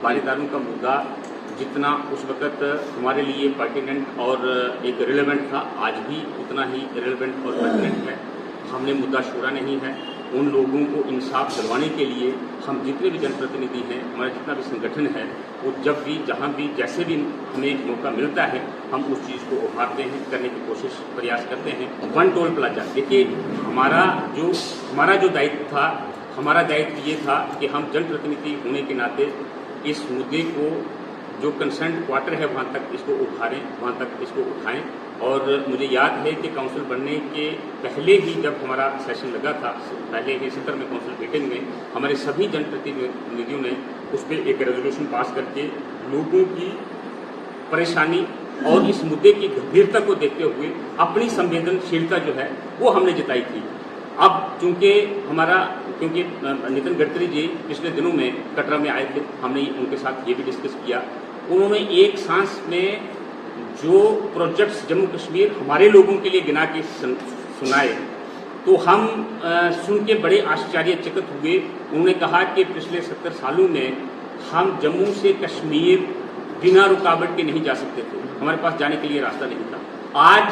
बारीदारों का मुद्दा जितना उस वक्त हमारे लिए पर्टिनेंट और एक रिलेवेंट था, आज भी उतना ही रिलेवेंट और पर्टिनेंट है। हमने मुद्दा छोड़ा नहीं है। उन लोगों को इंसाफ दिलवाने के लिए हम जितने भी जनप्रतिनिधि हैं, हमारा जितना भी संगठन है, वो जब भी, जहाँ भी, जैसे भी हमें मौका मिलता है, हम उस चीज़ को उभारते हैं, करने की कोशिश, प्रयास करते हैं। वन टोल प्लाजा, देखिए हमारा जो दायित्व था, हमारा दायित्व ये था कि हम जनप्रतिनिधि होने के नाते इस मुद्दे को, जो कंसर्न क्वार्टर है, वहाँ तक इसको उभारें, वहाँ तक इसको उठाएं। और मुझे याद है कि काउंसिल बनने के पहले ही जब हमारा सेशन लगा था, पहले ही सत्र में काउंसिल मीटिंग में हमारे सभी जनप्रतिनिधियों ने उस पर एक रेजोल्यूशन पास करके लोगों की परेशानी और इस मुद्दे की गंभीरता को देखते हुए अपनी संवेदनशीलता जो है वो हमने जताई थी। अब क्योंकि नितिन गडकरी जी पिछले दिनों में कटरा में आए थे, हमने उनके साथ ये भी डिस्कस किया। उन्होंने एक सांस में जो प्रोजेक्ट्स जम्मू कश्मीर हमारे लोगों के लिए गिना के सुनाए, तो हम सुन के बड़े आश्चर्यचकित हुए। उन्होंने कहा कि पिछले 70 सालों में हम जम्मू से कश्मीर बिना रुकावट के नहीं जा सकते थे, हमारे पास जाने के लिए रास्ता नहीं था। आज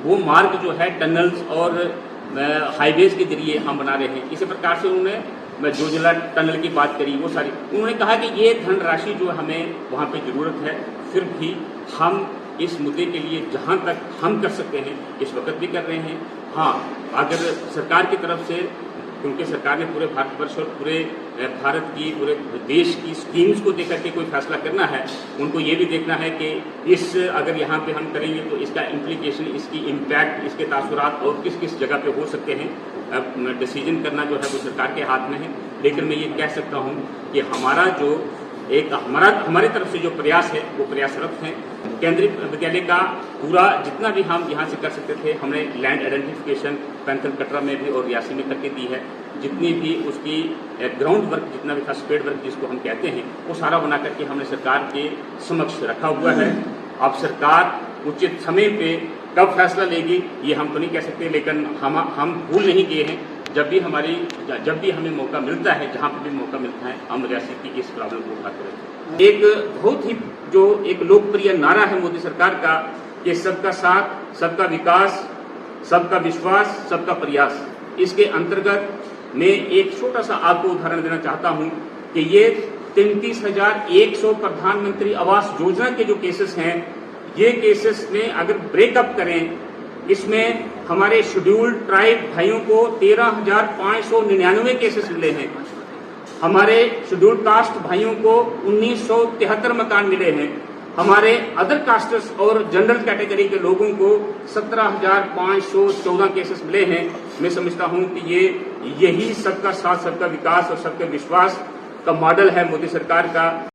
वो मार्ग जो है टनल्स और हाईवेज के जरिए हम बना रहे हैं। इसी प्रकार से उन्होंने जोजिला टनल की बात करी, वो सारी उन्होंने कहा कि ये धनराशि जो हमें वहाँ पे ज़रूरत है, फिर भी हम इस मुद्दे के लिए जहाँ तक हम कर सकते हैं इस वक्त भी कर रहे हैं। हाँ, अगर सरकार की तरफ से, क्योंकि सरकार ने पूरे भारतवर्ष और पूरे भारत की, पूरे देश की स्कीम्स को देख करके कोई फैसला करना है, उनको ये भी देखना है कि इस अगर यहाँ पे हम करेंगे तो इसका इम्प्लीकेशन, इसकी इम्पैक्ट, इसके तासुरात और किस किस जगह पे हो सकते हैं। डिसीजन करना जो है वो सरकार के हाथ में है। लेकिन मैं ये कह सकता हूँ कि हमारा जो हमारी तरफ से जो प्रयास है वो प्रयासरत हैं। केंद्रीय विद्यालय का पूरा जितना भी हम यहाँ से कर सकते थे, हमने लैंड आइडेंटिफिकेशन पैंथल कटरा में भी और रियासी में करके दी है। जितनी भी उसकी ग्राउंड वर्क, जितना भी था स्पेड वर्क जिसको हम कहते हैं, वो सारा बना करके हमने सरकार के समक्ष रखा हुआ है। अब सरकार उचित समय पे कब फैसला लेगी ये हम तो नहीं कह सकते, लेकिन हम भूल नहीं गए हैं। जब भी हमें मौका मिलता है, जहाँ पर भी मौका मिलता है, हम रियासत की इस प्रॉब्लम को उठाते रहते हैं। एक बहुत ही जो एक लोकप्रिय नारा है मोदी सरकार का कि सबका साथ, सबका विकास, सबका विश्वास, सबका प्रयास। इसके अंतर्गत मैं एक छोटा सा आपको उदाहरण देना चाहता हूँ कि ये 33,100 प्रधानमंत्री आवास योजना के जो केसेस हैं, ये केसेस में अगर ब्रेकअप करें, इसमें हमारे शेड्यूल्ड ट्राइब भाइयों को 13,599 केसेस मिले हैं। हमारे शेड्यूल्ड कास्ट भाइयों को 1973 मकान मिले हैं। हमारे अदर कास्टर्स और जनरल कैटेगरी के लोगों को 17,514 केसेस मिले हैं। मैं समझता हूं कि यही सबका साथ, सबका विकास और सबका विश्वास का मॉडल है मोदी सरकार का।